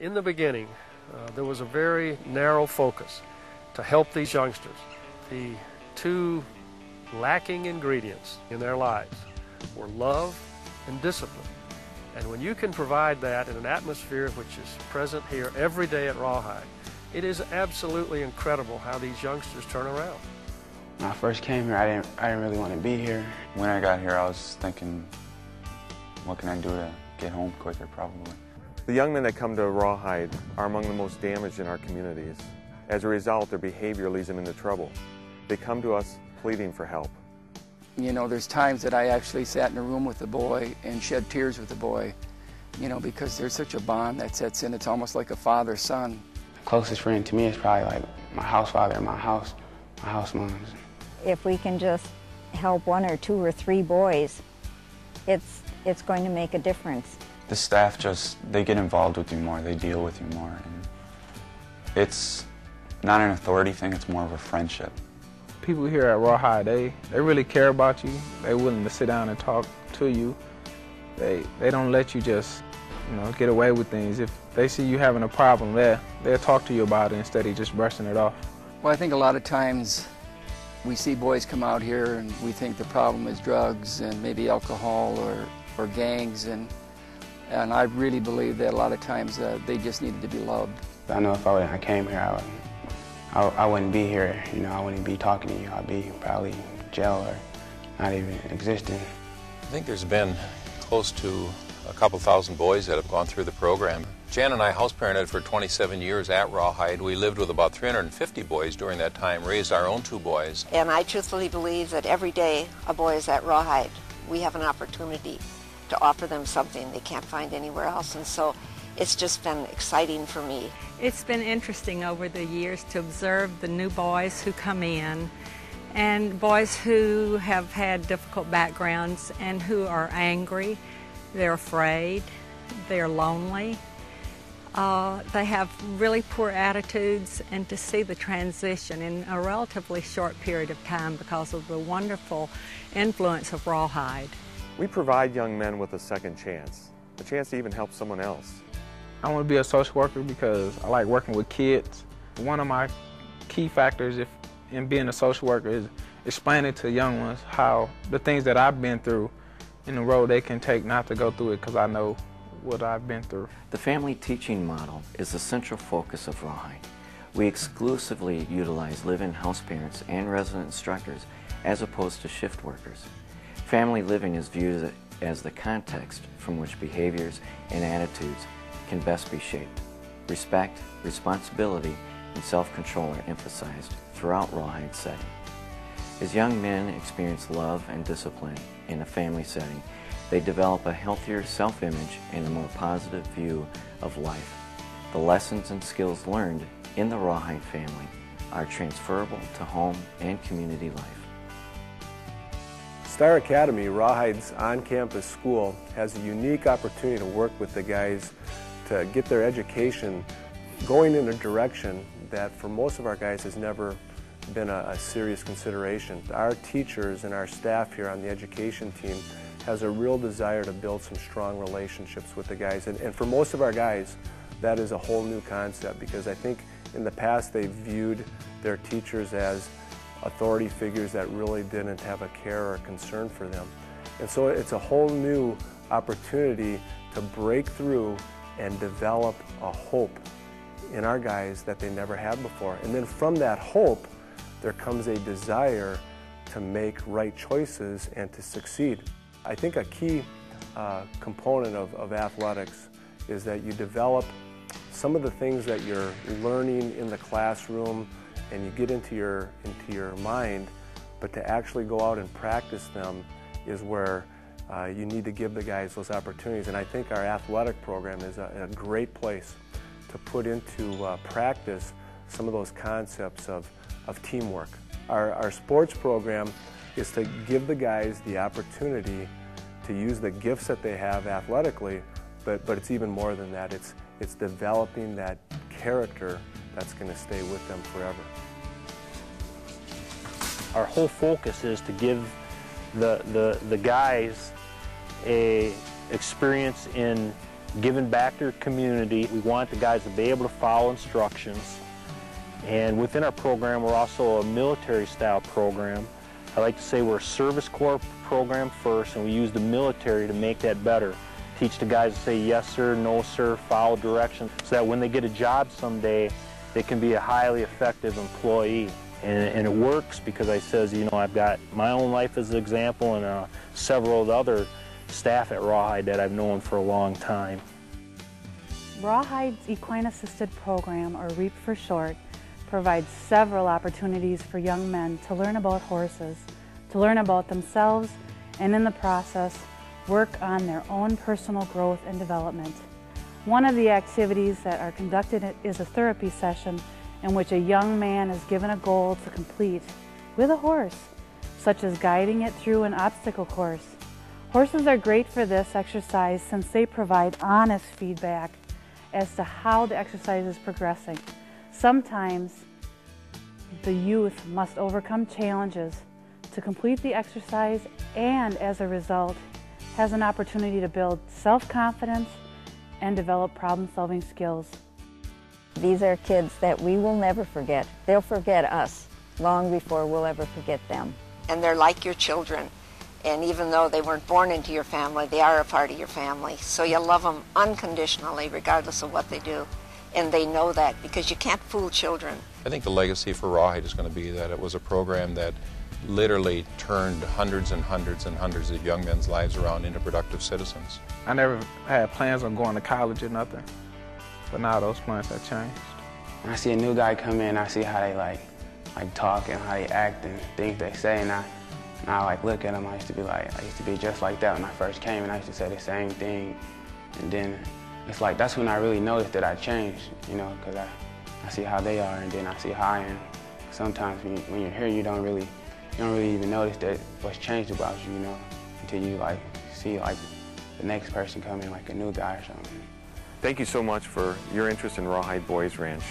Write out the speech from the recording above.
In the beginning, there was a very narrow focus to help these youngsters. The two lacking ingredients in their lives were love and discipline. And when you can provide that in an atmosphere which is present here every day at Rawhide, it is absolutely incredible how these youngsters turn around. When I first came here, I didn't really want to be here. When I got here, I was thinking, what can I do to get home quicker, probably. The young men that come to Rawhide are among the most damaged in our communities. As a result, their behavior leads them into trouble. They come to us pleading for help. You know, there's times that I actually sat in a room with the boy and shed tears with the boy, you know, because there's such a bond that sets in. It's almost like a father-son. The closest friend to me is probably like my house father and my house moms. If we can just help one or two or three boys, it's going to make a difference. The staff they get involved with you more, they deal with you more. And it's not an authority thing, it's more of a friendship. People here at Rawhide, they really care about you. They're willing to sit down and talk to you. They don't let you just, you know, get away with things. If they see you having a problem, they'll talk to you about it instead of just brushing it off. Well, I think a lot of times we see boys come out here and we think the problem is drugs and maybe alcohol or gangs, and I really believe that a lot of times they just needed to be loved. I know if I came here, I wouldn't be here, you know, I wouldn't be talking to you. I'd be probably in jail or not even existing. I think there's been close to a couple thousand boys that have gone through the program. Jan and I house-parented for 27 years at Rawhide. We lived with about 350 boys during that time, raised our own two boys. And I truthfully believe that every day a boy is at Rawhide, we have an opportunity to offer them something they can't find anywhere else. And so it's just been exciting for me. It's been interesting over the years to observe the new boys who come in and boys who have had difficult backgrounds and who are angry, they're afraid, they're lonely. They have really poor attitudes, and to see the transition in a relatively short period of time because of the wonderful influence of Rawhide. We provide young men with a second chance, a chance to even help someone else. I want to be a social worker because I like working with kids. One of my key factors in being a social worker is explaining to young ones how the things that I've been through and the road they can take not to go through it, because I know what I've been through. The family teaching model is the central focus of Rawhide. We exclusively utilize live-in house parents and resident instructors as opposed to shift workers. Family living is viewed as the context from which behaviors and attitudes can best be shaped. Respect, responsibility, and self-control are emphasized throughout Rawhide's setting. As young men experience love and discipline in a family setting, they develop a healthier self-image and a more positive view of life. The lessons and skills learned in the Rawhide family are transferable to home and community life. Star Academy, Rawhide's on-campus school, has a unique opportunity to work with the guys to get their education going in a direction that for most of our guys has never been a serious consideration. Our teachers and our staff here on the education team has a real desire to build some strong relationships with the guys. And for most of our guys, that is a whole new concept, because I think in the past they viewed their teachers as authority figures that really didn't have a care or concern for them. And so it's a whole new opportunity to break through and develop a hope in our guys that they never had before. And then from that hope, there comes a desire to make right choices and to succeed. I think a key component of athletics is that you develop some of the things that you're learning in the classroom and you get into your mind, but to actually go out and practice them is where you need to give the guys those opportunities. And I think our athletic program is a great place to put into practice some of those concepts of teamwork. Our sports program is to give the guys the opportunity to use the gifts that they have athletically, but it's even more than that. It's developing that character that's going to stay with them forever. Our whole focus is to give the guys a experience in giving back to their community. We want the guys to be able to follow instructions. And within our program, we're also a military-style program. I like to say we're a service corps program first, and we use the military to make that better. Teach the guys to say yes sir, no sir, follow directions, so that when they get a job someday, they can be a highly effective employee. And it works because I says, you know, I've got my own life as an example, and several of the other staff at Rawhide that I've known for a long time. Rawhide's Equine Assisted Program, or REAP for short, provides several opportunities for young men to learn about horses, to learn about themselves, and in the process, work on their own personal growth and development. One of the activities that are conducted is a therapy session in which a young man is given a goal to complete with a horse, such as guiding it through an obstacle course. Horses are great for this exercise since they provide honest feedback as to how the exercise is progressing. Sometimes the youth must overcome challenges to complete the exercise, and as a result has an opportunity to build self-confidence and develop problem-solving skills. These are kids that we will never forget. They'll forget us long before we'll ever forget them. And they're like your children. And even though they weren't born into your family, they are a part of your family. So you love them unconditionally, regardless of what they do. And they know that, because you can't fool children. I think the legacy for Rawhide is going to be that it was a program that literally turned hundreds and hundreds and hundreds of young men's lives around into productive citizens. I never had plans on going to college or nothing, but now those plans have changed. When I see a new guy come in, I see how they like talk and how they act and things they say, and I look at them. I used to be just like that when I first came, and I used to say the same thing. And then it's like that's when I really noticed that I changed, you know, because I see how they are, and then I see how I am. Sometimes when you're here, you don't really even notice that what's changed about you, you know, until you see the next person come in, like a new guy or something. Thank you so much for your interest in Rawhide Boys Ranch.